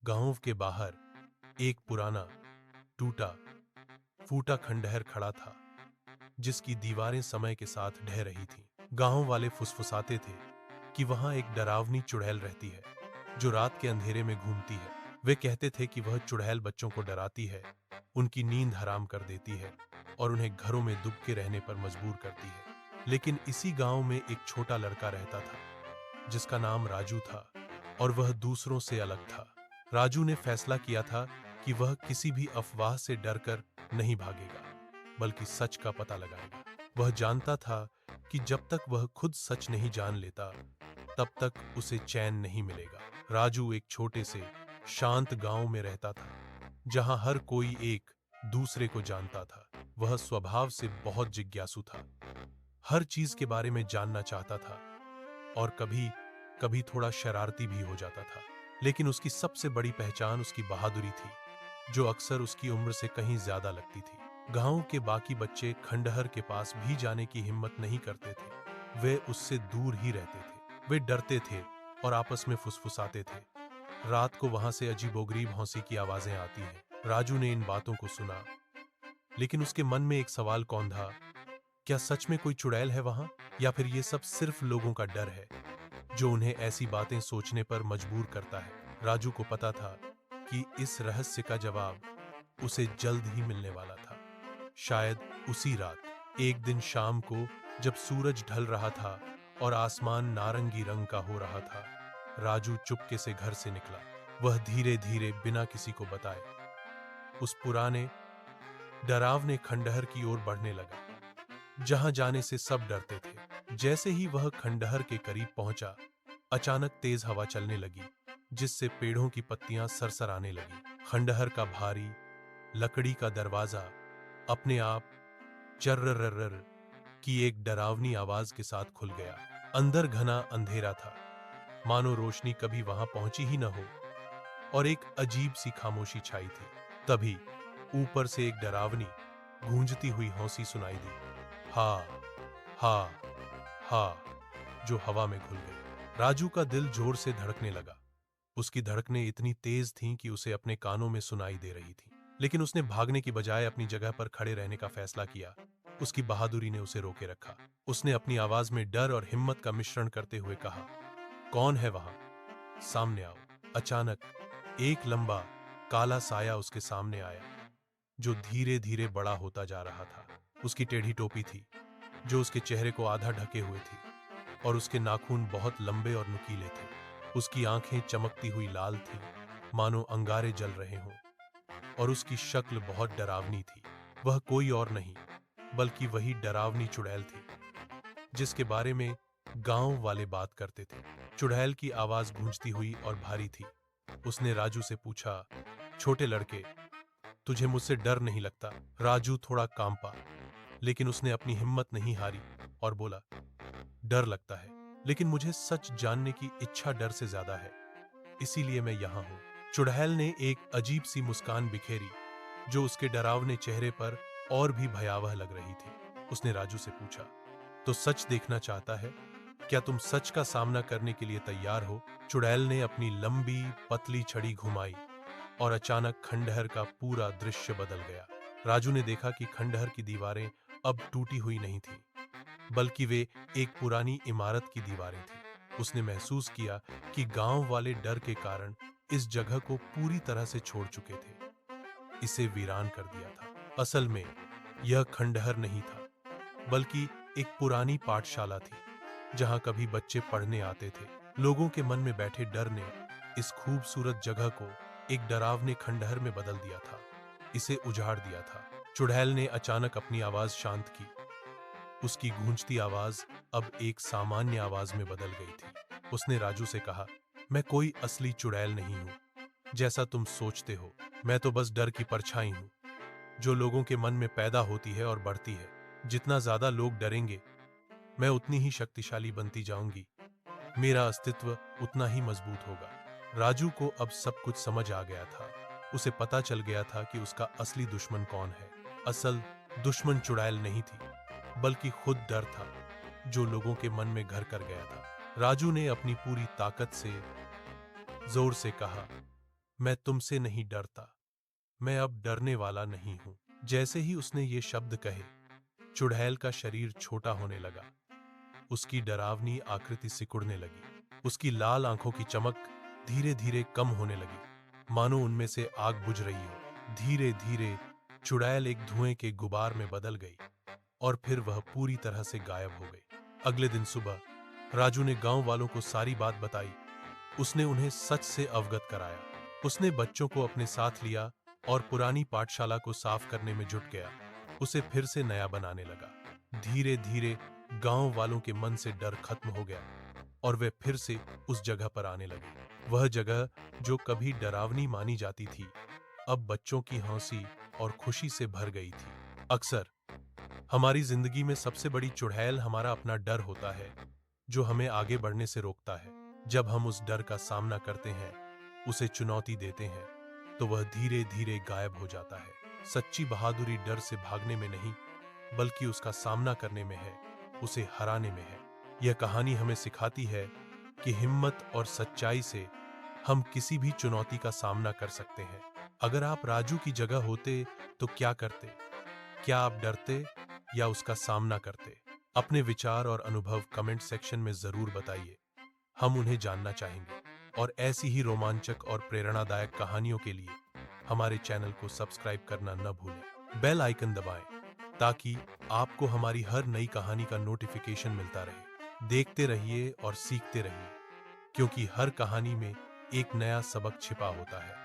गांव के बाहर एक पुराना टूटा फूटा खंडहर खड़ा था, जिसकी दीवारें समय के साथ ढह रही थीं। गांव वाले फुसफुसाते थे कि वहां एक डरावनी चुड़ैल रहती है, जो रात के अंधेरे में घूमती है। वे कहते थे कि वह चुड़ैल बच्चों को डराती है, उनकी नींद हराम कर देती है और उन्हें घरों में दुबके रहने पर मजबूर करती है। लेकिन इसी गांव में एक छोटा लड़का रहता था, जिसका नाम राजू था, और वह दूसरों से अलग था। राजू ने फैसला किया था कि वह किसी भी अफवाह से डरकर नहीं भागेगा, बल्कि सच का पता लगाएगा। वह जानता था कि जब तक वह खुद सच नहीं जान लेता, तब तक उसे चैन नहीं मिलेगा। राजू एक छोटे से शांत गांव में रहता था, जहां हर कोई एक दूसरे को जानता था। वह स्वभाव से बहुत जिज्ञासु था, हर चीज के बारे में जानना चाहता था और कभी कभी थोड़ा शरारती भी हो जाता था। लेकिन उसकी सबसे बड़ी पहचान उसकी बहादुरी थी, जो अक्सर उसकी उम्र से कहीं ज्यादा लगती थी। गांव के बाकी बच्चे खंडहर के पास भी जाने की हिम्मत नहीं करते थे। वे उससे दूर ही रहते थे। वे डरते थे और आपस में फुसफुसाते थे। रात को वहां से अजीबोगरीब हंसी की आवाजें आती हैं। राजू ने इन बातों को सुना, लेकिन उसके मन में एक सवाल कौंधा, क्या सच में कोई चुड़ैल है वहां, या फिर ये सब सिर्फ लोगों का डर है, जो उन्हें ऐसी बातें सोचने पर मजबूर करता है। राजू को पता था कि इस रहस्य का जवाब उसे जल्द ही मिलने वाला था, शायद उसी रात। एक दिन शाम को, जब सूरज ढल रहा था और आसमान नारंगी रंग का हो रहा था, राजू चुपके से घर से निकला। वह धीरे धीरे, बिना किसी को बताए, उस पुराने डरावने खंडहर की ओर बढ़ने लगा, जहां जाने से सब डरते थे। जैसे ही वह खंडहर के करीब पहुंचा, अचानक तेज हवा चलने लगी, जिससे पेड़ों की पत्तियां सरसराने लगी। खंडहर का भारी लकड़ी का दरवाजा अपने आप चर्रर्रर्र की एक डरावनी आवाज के साथ खुल गया। अंदर घना अंधेरा था, मानो रोशनी कभी वहां पहुंची ही न हो, और एक अजीब सी खामोशी छाई थी। तभी ऊपर से एक डरावनी गूंजती हुई हंसी सुनाई दी, हा हा हा, जो हवा में घुल गई। राजू का दिल जोर से धड़कने लगा। उसकी धड़कनें इतनी तेज थीं कि उसे अपने कानों में सुनाई दे रही थीं। लेकिन उसने भागने की बजाय अपनी जगह पर खड़े रहने का फैसला किया। उसकी बहादुरी ने उसे रोके रखा। उसने अपनी आवाज में डर और हिम्मत का मिश्रण करते हुए कहा, कौन है वहां? सामने आओ। अचानक एक लंबा काला साया उसके सामने आया, जो धीरे धीरे बड़ा होता जा रहा था। उसकी टेढ़ी टोपी थी, जो उसके चेहरे को आधा ढके हुए थी, और उसके नाखून बहुत लंबे और नुकीले थे। उसकी आंखें चमकती हुई लाल थीं, मानो अंगारे जल रहे हों, और उसकी शक्ल बहुत डरावनी थी। वह कोई और नहीं, बल्कि वही डरावनी चुड़ैल थी, जिसके बारे में गांव वाले बात करते थे। चुड़ैल की आवाज गूंजती हुई और भारी थी। उसने राजू से पूछा, छोटे लड़के, तुझे मुझसे डर नहीं लगता? राजू थोड़ा कांपा, लेकिन उसने अपनी हिम्मत नहीं हारी और बोला, डर लगता है, लेकिन मुझे सच जानने की इच्छा डर से ज्यादा है, इसीलिए मैं यहां हूं। चुड़ैल ने एक अजीब सी मुस्कान बिखेरी, जो उसके डरावने चेहरे पर और भी भयावह लग रही थी। उसने राजू से पूछा, तो सच देखना चाहता है? क्या तुम सच का सामना करने के लिए तैयार हो? चुड़ैल ने अपनी लंबी पतली छड़ी घुमाई और अचानक खंडहर का पूरा दृश्य बदल गया। राजू ने देखा कि खंडहर की दीवारें अब टूटी हुई नहीं थीं, बल्कि वे एक पुरानी इमारत की दीवारें थीं। उसने महसूस किया कि गांव वाले डर के कारण इस जगह को पूरी तरह से छोड़ चुके थे, इसे वीरान कर दिया था। असल में यह खंडहर नहीं था, बल्कि एक पुरानी पाठशाला थी, जहां कभी बच्चे पढ़ने आते थे। लोगों के मन में बैठे डर ने इस खूबसूरत जगह को एक डरावने खंडहर में बदल दिया था, इसे उजाड़ दिया था। चुड़ैल ने अचानक अपनी आवाज शांत की। उसकी गूंजती आवाज अब एक सामान्य आवाज में बदल गई थी। उसने राजू से कहा, मैं कोई असली चुड़ैल नहीं हूं, जैसा तुम सोचते हो। मैं तो बस डर की परछाई हूं, जो लोगों के मन में पैदा होती है और बढ़ती है। जितना ज्यादा लोग डरेंगे, मैं उतनी ही शक्तिशाली बनती जाऊंगी। मेरा अस्तित्व उतना ही मजबूत होगा। राजू को अब सब कुछ समझ आ गया था। उसे पता चल गया था कि उसका असली दुश्मन कौन है। असल दुश्मन चुड़ैल नहीं थी, बल्कि खुद डर था, जो लोगों के मन में घर कर गया था। राजू ने अपनी पूरी ताकत से जोर से कहा, मैं तुमसे नहीं डरता, मैं अब डरने वाला नहीं हूं। जैसे ही उसने ये शब्द कहे, चुड़ैल का शरीर छोटा होने लगा। उसकी डरावनी आकृति सिकुड़ने लगी। उसकी लाल आंखों की चमक धीरे धीरे कम होने लगी, मानो उनमें से आग बुझ रही हो। धीरे धीरे चुड़ैल एक धुएं के गुबार में बदल गई और फिर वह पूरी तरह से गायब हो गई। अगले दिन सुबह राजू ने गांव वालों को सारी बात बताई। उसने उन्हें सच से अवगत कराया। उसने बच्चों को अपने साथ लिया और पुरानी पाठशाला को साफ करने में जुट गया। उसे फिर से नया बनाने लगा। धीरे धीरे गांव वालों के मन से डर खत्म हो गया और वे फिर से उस जगह पर आने लगे। वह जगह जो कभी डरावनी मानी जाती थी, अब बच्चों की हंसी और खुशी से भर गई थी। अक्सर हमारी जिंदगी में सबसे बड़ी चुड़ैल हमारा अपना डर होता है, जो हमें आगे बढ़ने से रोकता है। जब हम उस डर का सामना करते हैं, उसे चुनौती देते हैं, तो वह धीरे धीरे गायब हो जाता है। सच्ची बहादुरी डर से भागने में नहीं, बल्कि उसका सामना करने में है, उसे हराने में है। यह कहानी हमें सिखाती है कि हिम्मत और सच्चाई से हम किसी भी चुनौती का सामना कर सकते हैं। अगर आप राजू की जगह होते तो क्या करते? क्या आप डरते या उसका सामना करते? अपने विचार और अनुभव कमेंट सेक्शन में जरूर बताइए, हम उन्हें जानना चाहेंगे। और ऐसी ही रोमांचक और प्रेरणादायक कहानियों के लिए हमारे चैनल को सब्सक्राइब करना न भूलें। बेल आइकन दबाएं ताकि आपको हमारी हर नई कहानी का नोटिफिकेशन मिलता रहे। देखते रहिए और सीखते रहिए, क्योंकि हर कहानी में एक नया सबक छिपा होता है।